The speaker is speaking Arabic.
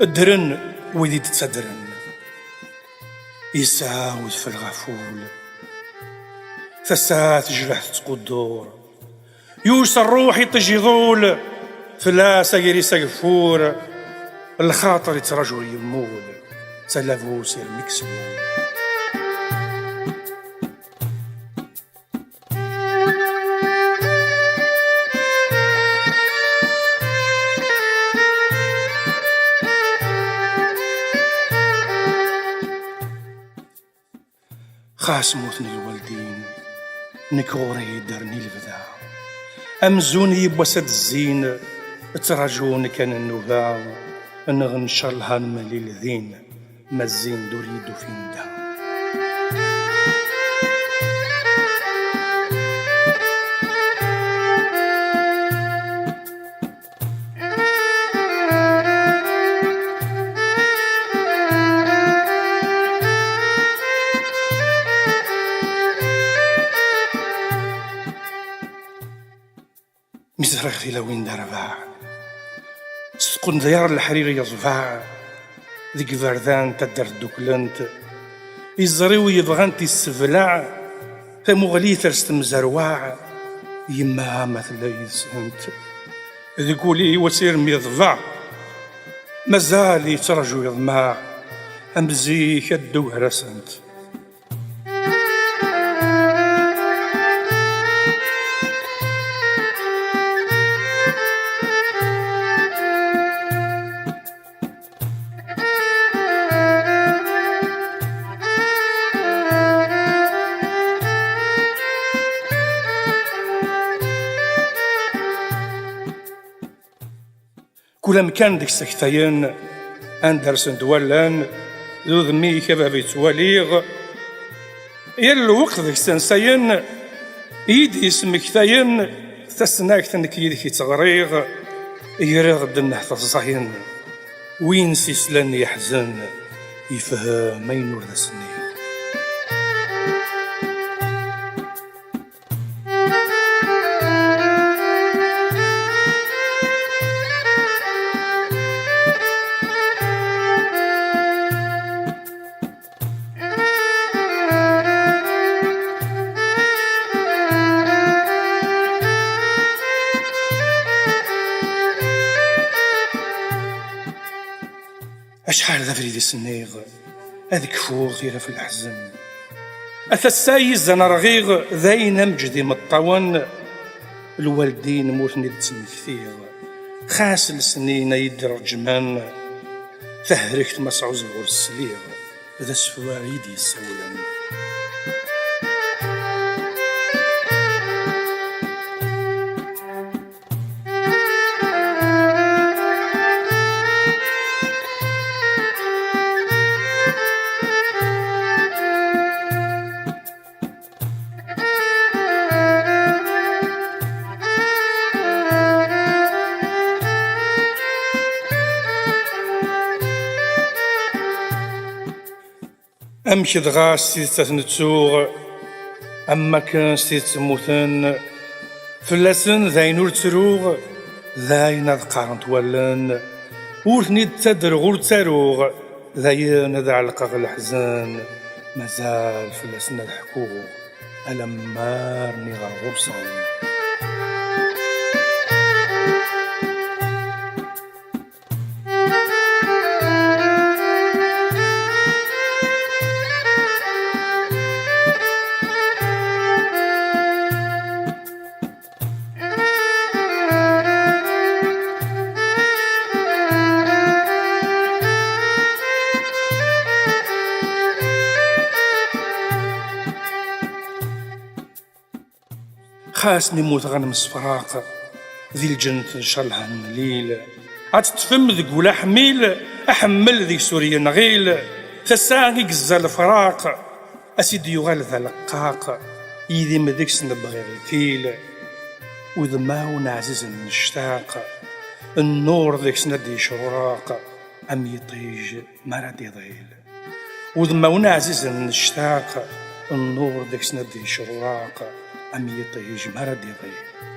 الدرن ويدي تتدرن يساود في الغفول فسات جرح تقدور يوسى الروح يطجي ذول فلا سيري سيفور الخاطر يترجل يمول سلافو سير مكسبول خاس موتني الوالدين نكوري درني البدا أمزوني يبوسد الزين تراجوني كان النوبا نغنشر لها نملي الذين ما الزين دوريدو فين دا مزرغ إلى وين درباع سقون ديار الحرير يصفاع ذيك فردان تدر دوكلنت يزريو يبغانتي السفلاع فمغلي ثرست مزرواع يما مثل يسهنت ذيكولي وسير ميضفع مازال يترجو يضماع أمزيك الدوه رسنت كل مكان ديك السكتين أندرسن دولان ذو ذمي كبابي تواليغ يا الوقت ديك السنسين يدي اسمك ثاين تسناك تنك يدك تغريغ يرغ دنه تصحين وين سيسلان يحزن يفهم ما ينور ذا سنين أشحال ذا فريد السنيغ هذيك فوق غير في الأحزان أثسايز أنا رغيغ ذاين مجدي مطوان الوالدين موتني تسمي كثير خاس السنين يدر جمان فهركت مسعوز غور السليغ ذا سفواريدي السولان أمشي دغا ستيت تنتسوغ أما كان ستيت تموتن فلاسن ذاين ور تروغ ذاين ذ قارنت ولن ورثني تدر غور تروغ ذاين ذا علقة الحزان مازال فلاسن الحقوق ألمارني غا غرصان خاسني موت غنم الصفراق ذي الجنة شرلها المليل عاد تفهم ذيك ولا حميل أحمل ذيك سوريا نغيل فساقي قزا الفراق أسيدي يغال ذا لقاق يدي مذيك سنبغي الفيل وذماون عزيز نشتاق النور ذيك سندي شراق أم يطيج مرد يضيل وذماون عزيز نشتاق النور ذيك سندي شراق أم يطيج مرد يضيل